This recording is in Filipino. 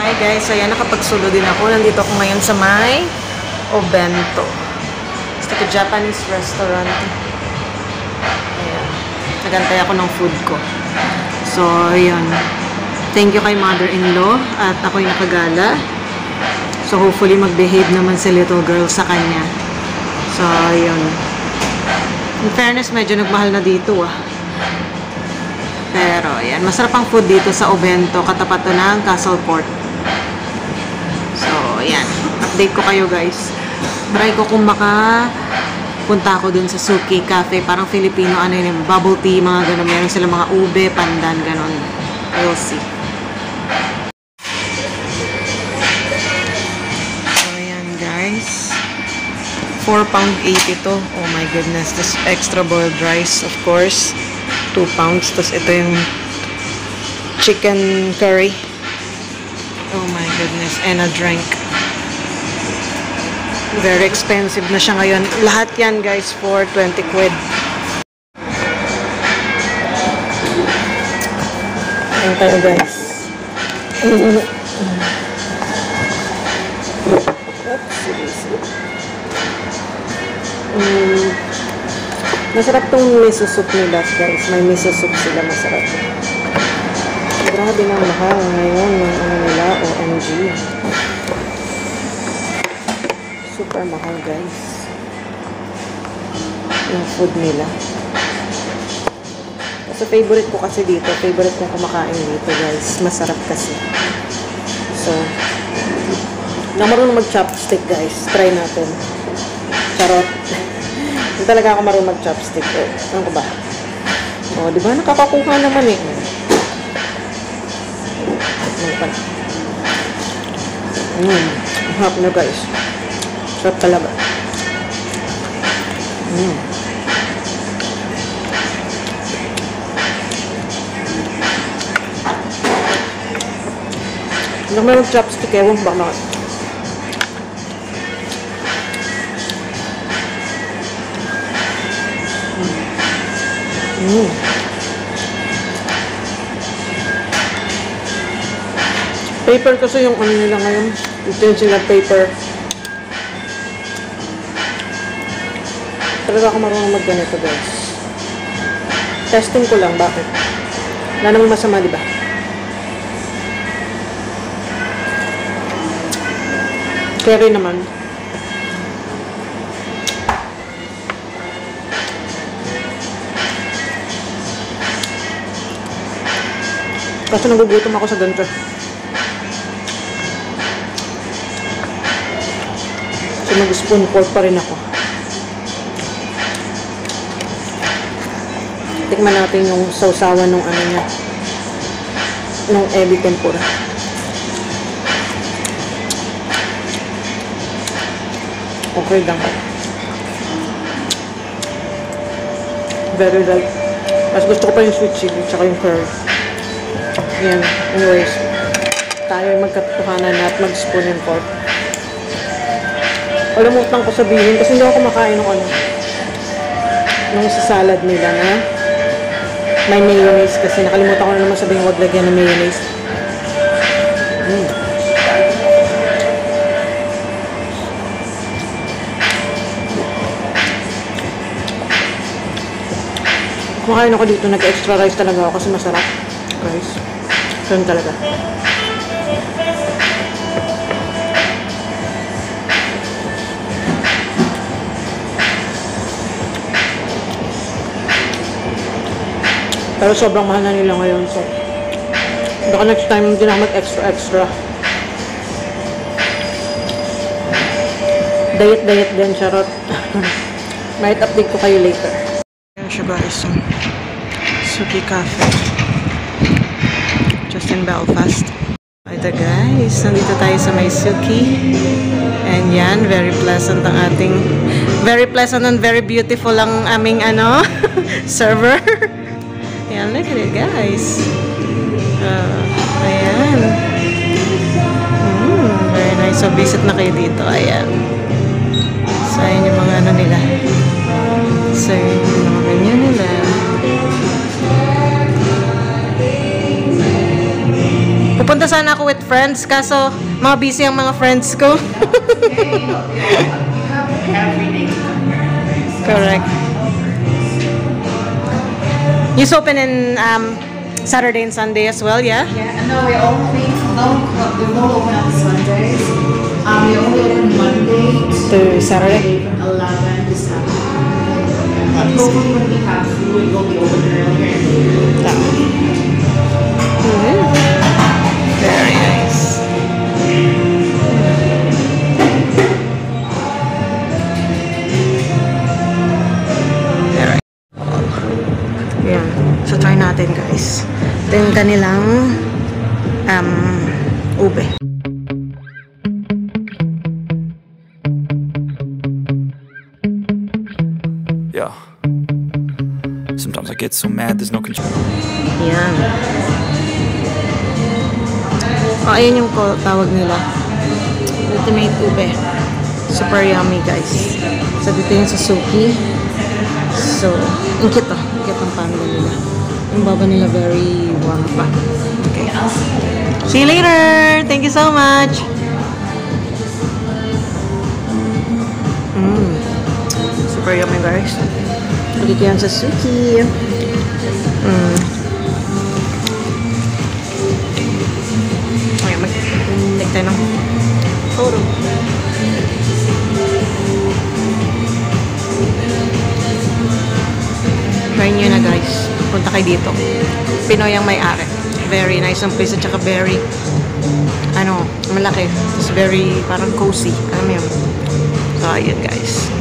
Hi guys, ayan, nakapagsulo din ako. Nandito ako ngayon sa may Obento. It's like a Japanese restaurant. Ayan. Nagantay ako ng food ko. So, ayan. Thank you kay mother-in-law at ako'y nakagala. So, hopefully mag-behave naman si little girl sa kanya. So, ayan. In fairness, medyo nagmahal na dito Pero, ayan. Masarap ang food dito sa Obento, katapat to ng Castle Port. So, ayan. Update ko kayo, guys. Try ko kung punta ako dun sa Suki Cafe. Parang Filipino, ano yun, bubble tea, mga ganun. Meron sila mga ube, pandan, ganun. We'll see. So, ayan, guys. £4.80 to. Oh my goodness. This extra boiled rice, of course. £2. Tapos ito yung chicken curry. Oh my goodness. And a drink. Very expensive na siya ngayon. Lahat yan, guys, for 20 quid. Ayan tayo, guys. Masarap tong miso soup nila, guys. May miso soup sila, masarap. Grabe na mahal ngayon yung ano nila, OMG. Super mahal, guys. Yung food nila. Kasi favorite ko kasi dito. Favorite kong kumakain dito, guys. Masarap kasi. So, na marunong mag-chopstick, guys. Try natin. Charot. Hindi talaga ako marunong mag-chopstick. Ano ko ba? O, di ba? Nakakakuha naman eh. Harap na, guys. Sarap talaga. Hindi naman yung chopstick eh. Ewan ba bakit? Paper kasi yung ano nila ngayon. Utensil paper. Talaga ako marunong mag-ganito, guys. Testing ko lang, bakit? Wala namang masama, diba? Carry naman. Kasi nagugutom ako sa ganito. So, mag-spoon pork pa rin ako. Tikman natin yung sausawan ng ano niya. Ng ebi tempura. Okay lang. Very light. Mas gusto ko pa yung sweet chili tsaka yung curry. Yan. Anyways. Tayo ay magkatotohanan na at mag-spoon and pork. Kalimutan ko sabihin kasi hindi ako kumakain ng ano. Nung sa salad nila na may mayonnaise kasi nakalimutan ko na naman sabihin huwag lagyan ng mayonnaise. Kumakain ako dito, nag-extra rice talaga ako kasi masarap. Guys, ganun talaga. Pero sobrang mahal na nila ngayon. So, baka next time hindi na mag-extra. Diet din, charot. Might update ko kayo later. Ayan siya, guys. Suki Cafe. Just in Belfast. Ito, guys. Nandito tayo sa may Suki. And yan, very pleasant ang ating... Very pleasant and very beautiful ang aming, server. Ayan, look at it, guys. Ayan. Very nice. So, visit na kayo dito. Ayan. So, ayan yung mga nila. So, yung mga menu nila. Pupunta sana ako with friends, kaso mga busy ang mga friends ko. Correct. You open in Saturday and Sunday as well, yeah? Yeah, no, we only don't open on Sundays. We only open Monday To Saturday? from 11 to 7. Hopefully when we have food, we'll be open earlier. Very nice. Very. Yan. So try natin guys. Ito yung kanilang ube. Yeah. Sometimes I get so mad there's no control. Yan. Ayun yung tawag nila. Ultimate ube. Super yummy, guys. So, dito yung Suzuki. So, ang cute to. Cute ang panda nila. Yung baba nila very warm pa. Okay. See you later! Thank you so much! Super yummy, guys. Dito yung Suzuki. Okay, mag-take tayo ng photo. Try nyo na guys. Punta kayo dito. Pinoy ang may-ari. Very nice ang place at saka very malaki. It's very parang cozy. Alam mo yun? So, ayun guys.